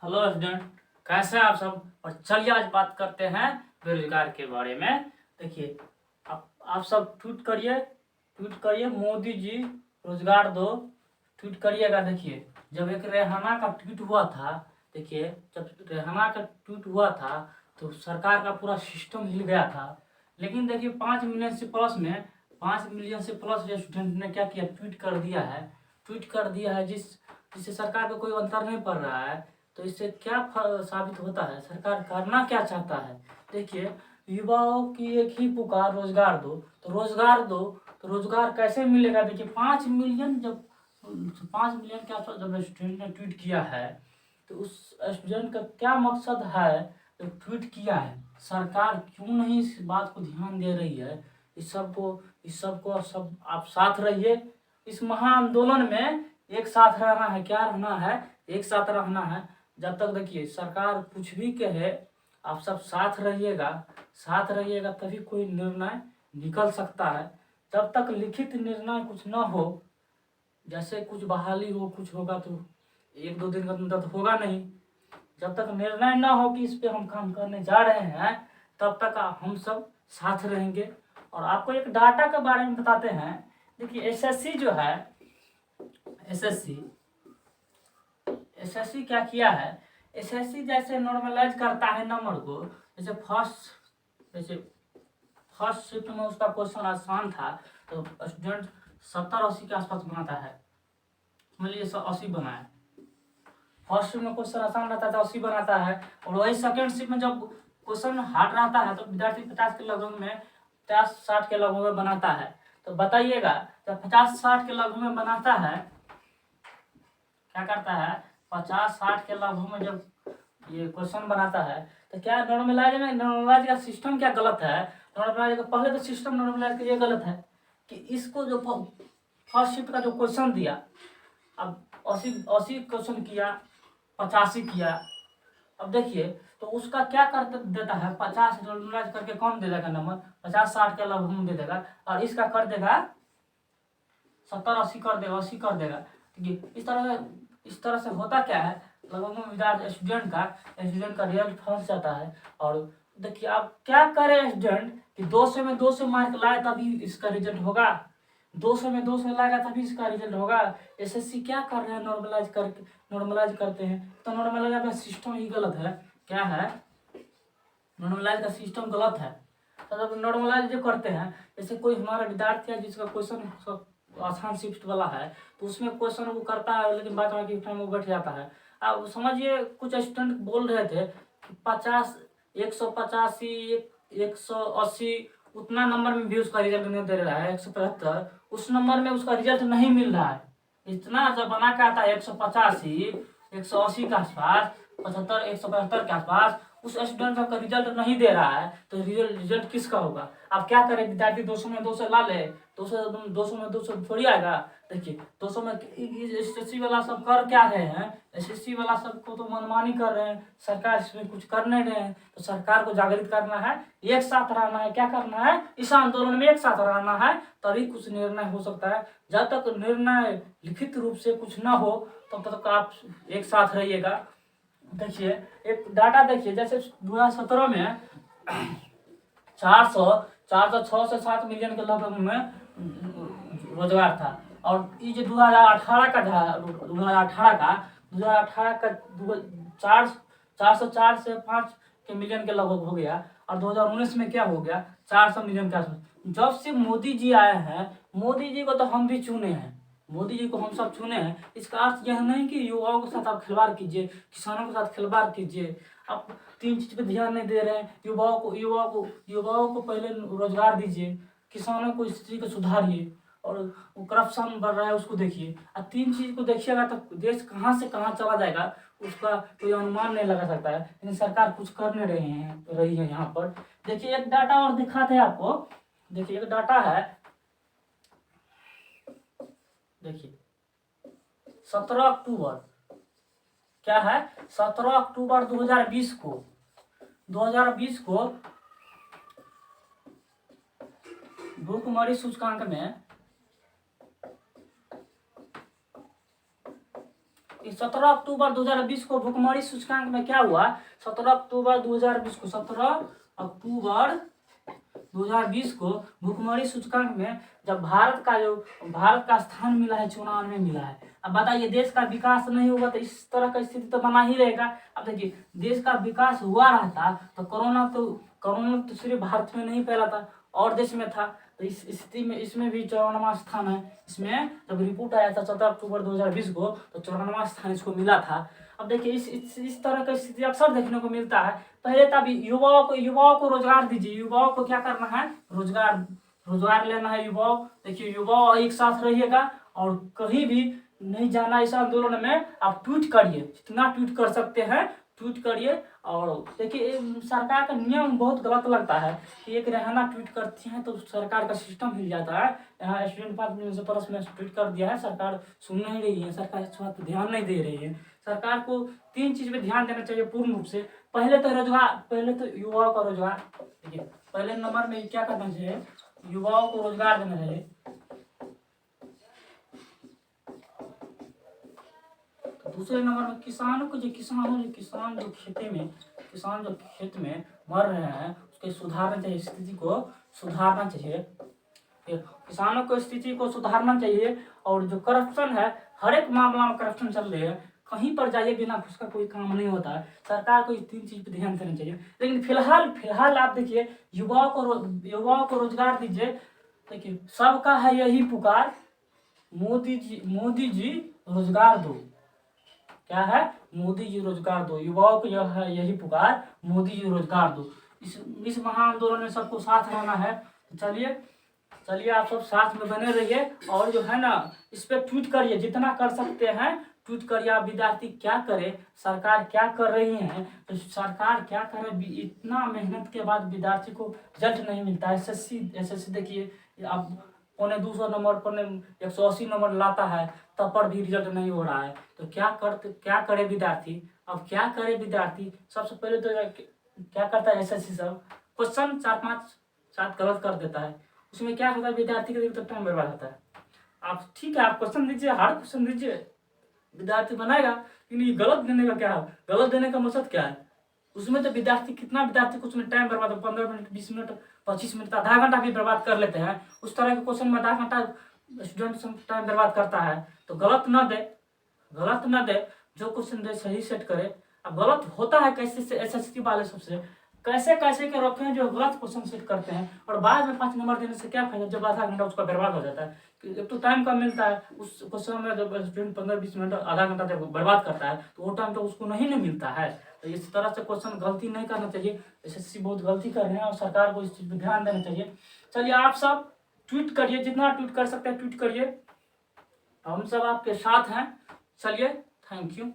Hello student, कैसे हैं आप सब। और चलिए आज बात करते हैं बेरोजगार के बारे में। देखिए, आप सब ट्वीट करिए मोदी जी रोजगार दो। ट्वीट करिएगा। देखिए, जब एक रेहाना का ट्वीट हुआ था, देखिए जब रेहाना का ट्वीट हुआ था तो सरकार का पूरा सिस्टम हिल गया था। लेकिन देखिए 5 मिलियन से प्लस स्टूडेंट ने क्या किया, ट्वीट कर दिया है जिससे सरकार को कोई अंतर नहीं पड़ रहा है। तो इससे क्या साबित होता है, सरकार करना क्या चाहता है। देखिए, युवाओं की एक ही पुकार, रोजगार दो। तो रोजगार कैसे मिलेगा। देखिए 5 मिलियन के आसपास जब स्टूडेंट ने ट्वीट किया है तो उस स्टूडेंट का क्या मकसद है जो ट्वीट किया है। सरकार क्यों नहीं इस बात को ध्यान दे रही है। इस सब को सब आप साथ रहिए। इस महाआंदोलन में एक साथ रहना है। क्या रहना है, एक साथ रहना है। जब तक देखिए सरकार कुछ भी कहे, आप सब साथ रहिएगा तभी कोई निर्णय निकल सकता है। जब तक लिखित निर्णय कुछ न हो, जैसे कुछ बहाली हो, कुछ होगा तो 1-2 दिन के अंदर तो होगा नहीं। जब तक निर्णय न हो कि इस पे हम काम करने जा रहे हैं, तब तक हम सब साथ रहेंगे। और आपको एक डाटा के बारे में बताते हैं। देखिए एसएससी जो है, एसएससी एसएससी क्या किया है। एसएससी जैसे नॉर्मलाइज करता है नंबर को। जैसे फर्स्ट शिफ्ट में उसका क्वेश्चन आसान था तो स्टूडेंट 70-80 के आसपास बनाता है। मान लीजिए 80 बनाए। फर्स्ट शिफ्ट में क्वेश्चन आसान रहता है तो 80 बनाता है। और वही सेकेंड शिफ्ट में जब क्वेश्चन हार्ड रहता है तो विद्यार्थी 50 के लगभग में, 50-60 के लगभग में बनाता है। तो बताइएगा, जब 50-60 के लगभग में बनाता है, क्या करता है, 50-60 के लगभग में जब ये क्वेश्चन बनाता है तो क्या नॉर्मलाइज का सिस्टम क्या गलत है। नॉर्मलाइज का पहले तो सिस्टम नॉर्मलाइज का ये गलत है कि इसको जो फर्स्ट शिफ्ट का जो क्वेश्चन दिया, अब 80 क्वेश्चन किया, 85 किया। अब देखिए तो उसका क्या कर देता है, 50 नॉर्मलाइज करके कौन दे देगा नंबर, 50-60 के लगभग में दे देगा। और इसका कर देगा 70-80 कर देगा, 80 कर देगा। देखिए इस तरह से होता क्या है, लगभग में विद्यार्थी स्टूडेंट का रिजल्ट फंस जाता है। और देखिए आप क्या करें स्टूडेंट कि 200 में 200 मार्क लाए तभी इसका रिजल्ट होगा। 200 में 200 लाएगा तभी इसका रिजल्ट होगा। एसएससी क्या कर रहे हैं, नॉर्मलाइज करते हैं। तो नॉर्मलाइज का सिस्टम ही गलत है। क्या है, नॉर्मलाइज का सिस्टम गलत है। तो जब नॉर्मलाइज जो करते हैं, जैसे कोई हमारा विद्यार्थी है जिसका क्वेश्चन आसान शिफ्ट वाला है तो उसमें क्वेश्चन वो करता है लेकिन बाद में टाइम वो बैठ जाता है। अब समझिए कुछ स्टूडेंट बोल रहे थे कि 50, 185, 180 उतना नंबर में भी उसका रिजल्ट नहीं दे रहा है। 175 उस नंबर में उसका रिजल्ट नहीं मिल रहा है। इतना जब बना के आता है 185, 180 के आसपास, 75, 175 के आसपास, उस स्टूडेंट का रिजल्ट नहीं दे रहा है तो रिजल्ट किसका होगा। आप क्या करें, विद्यार्थी 200 में 200 ला ले, 200 में 200 थोड़ी आएगा। देखिए 200 में एसएससी वाला सब कर क्या रहे हैं, एसएससी वाला सबको तो मनमानी कर रहे हैं। सरकार इसमें कुछ कर नहीं रहे हैं। तो सरकार को जागृत करना है, एक साथ रहना है। क्या करना है, इस आंदोलन में एक साथ रहना है, तभी कुछ निर्णय हो सकता है। जब तक निर्णय लिखित रूप से कुछ ना हो तब तक आप एक साथ रहिएगा। देखिए एक डाटा देखिए, जैसे 2017 में 6 से 7 मिलियन के लगभग में रोजगार था। और ये जो 2018 का था, 2018 का 404 से 5 के मिलियन के लगभग हो गया। और 2019 में क्या हो गया, 400 मिलियन के आसपास। जब से मोदी जी आए हैं, मोदी जी को तो हम भी चुने हैं, मोदी जी को हम सब चुने हैं। इसका अर्थ यह नहीं कि युवाओं के साथ आप खिलवाड़ कीजिए, किसानों के साथ खिलवाड़ कीजिए। आप 3 चीज पे ध्यान नहीं दे रहे हैं। युवाओं को पहले रोजगार दीजिए, किसानों को स्थिति को सुधारिए, और वो करप्शन बढ़ रहा है उसको देखिए। और 3 चीज को देखिएगा तो देश कहाँ से कहाँ चला जाएगा उसका कोई अनुमान नहीं लगा सकता है। लेकिन सरकार कुछ कर नहीं रही है यहाँ पर। देखिए एक डाटा और दिखाते हैं आपको। देखिए एक डाटा है, देखिए 17 अक्टूबर, क्या है, 17 अक्टूबर 2020 को भूखमरी सूचकांक में 17 अक्टूबर 2020 को भुखमरी सूचकांक में क्या हुआ? 17 अक्टूबर 2020 को 17 अक्टूबर 2020 को भुखमरी सूचकांक में जब भारत का स्थान मिला है 94 में मिला है। अब बताइए, देश का विकास नहीं होगा तो इस तरह का स्थिति तो बना ही रहेगा। अब देखिए, देश का विकास हुआ रहता तो कोरोना तो सिर्फ भारत में नहीं फैला था, और देश में था। तो इस स्थिति में इसमें भी 94वां स्थान है। इसमें जब रिपोर्ट आया था 17 अक्टूबर 2020 को तो 94वां स्थान इसको मिला था। अब देखिए, इस तरह का स्थिति अक्सर देखने को मिलता है। पहले तब युवाओं को रोजगार दीजिए। युवाओं को क्या करना है? रोजगार लेना है युवाओं। देखिए, युवाओं एक साथ रहिएगा और कहीं भी नहीं जाना। इस आंदोलन में आप ट्वीट करिए, जितना ट्वीट कर सकते हैं ट्वीट करिए। और देखिए, सरकार का नियम बहुत गलत लगता है कि एक रहना ट्वीट करती है तो सरकार का सिस्टम हिल जाता है। यहाँ स्टूडेंट पार्ट प्रिंसिपल्स में ट्वीट कर दिया है, सरकार सुन नहीं रही है, सरकार इस बात पर ध्यान नहीं दे रही है। सरकार को 3 चीज पे ध्यान देना चाहिए पूर्ण रूप से। पहले तो युवाओं का रोजगार। देखिए, पहले नंबर में क्या करना चाहिए? युवाओं को रोजगार देना चाहिए। दूसरे नंबर में किसान जो खेत में मर रहे हैं उसके सुधारना चाहिए, स्थिति को सुधारना चाहिए। किसानों को स्थिति को सुधारना चाहिए। और जो करप्शन है, हर एक मामला में करप्शन चल रही है। कहीं पर जाइए, बिना घूस का कोई काम नहीं होता है। सरकार को इस 3 चीज पे ध्यान देना चाहिए। लेकिन फिलहाल आप देखिए, युवाओं को रोजगार दीजिए। देखिए, सबका है यही पुकार, मोदी जी रोजगार दो। क्या है? मोदी जी रोजगार दो। युवाओं को यह है यही पुकार, मोदी जी रोजगार दो। इस महाआंदोलन में सबको साथ रहना है। चलिए आप सब साथ में बने रहिए। और जो है ना, इस पे ट्वीट करिए, जितना कर सकते हैं ट्वीट करिए। आप विद्यार्थी क्या करे, सरकार क्या कर रही है, तो सरकार क्या करे। इतना मेहनत के बाद विद्यार्थी को रिजल्ट नहीं मिलता है। एसएससी देखिए, अब 250 नंबर, 180 नंबर लाता है, तब पर भी रिजल्ट नहीं हो रहा है। तो क्या करे विद्यार्थी? अब क्या करे विद्यार्थी? सबसे पहले तो क्या करता है एसएससी सब, क्वेश्चन 4-5-7 गलत कर देता है। उसमें क्या होता है, विद्यार्थी का तो टाइम बर्बाद होता है। आप ठीक है, आप क्वेश्चन दीजिए, हार्ड क्वेश्चन दीजिए, विद्यार्थी बनाएगा। लेकिन ये गलत देने का क्या है? गलत देने का मकसद क्या है? उसमें तो कितना विद्यार्थी को उसमें टाइम बर्बाद, 15 मिनट, 20 मिनट, 25 मिनट, आधा घंटा भी बर्बाद कर लेते हैं। उस तरह के क्वेश्चन में आधा घंटा स्टूडेंट टाइम बर्बाद करता है। तो गलत न दे, जो क्वेश्चन दे सही सेट करे। अब गलत होता है कैसे से एसएससी वाले सबसे कैसे के रखे हैं जो गलत क्वेश्चन सेट करते हैं, और बाद में 5 नंबर देने से क्या फायदा जब आधा घंटा उसका बर्बाद हो जाता है। जब तो टाइम कम मिलता है उस क्वेश्चन में, जब स्टूडेंट 15-20 मिनट, आधा घंटा जब बर्बाद करता है तो वो टाइम तो उसको नहीं मिलता है। तो इस तरह से क्वेश्चन गलती नहीं करना चाहिए। एसएससी बहुत गलती कर रहे हैं और सरकार को इस चीज पर ध्यान देना चाहिए। चलिए आप सब ट्वीट करिए, जितना ट्वीट कर सकते हैं ट्वीट करिए, हम सब आपके साथ हैं। चलिए, थैंक यू।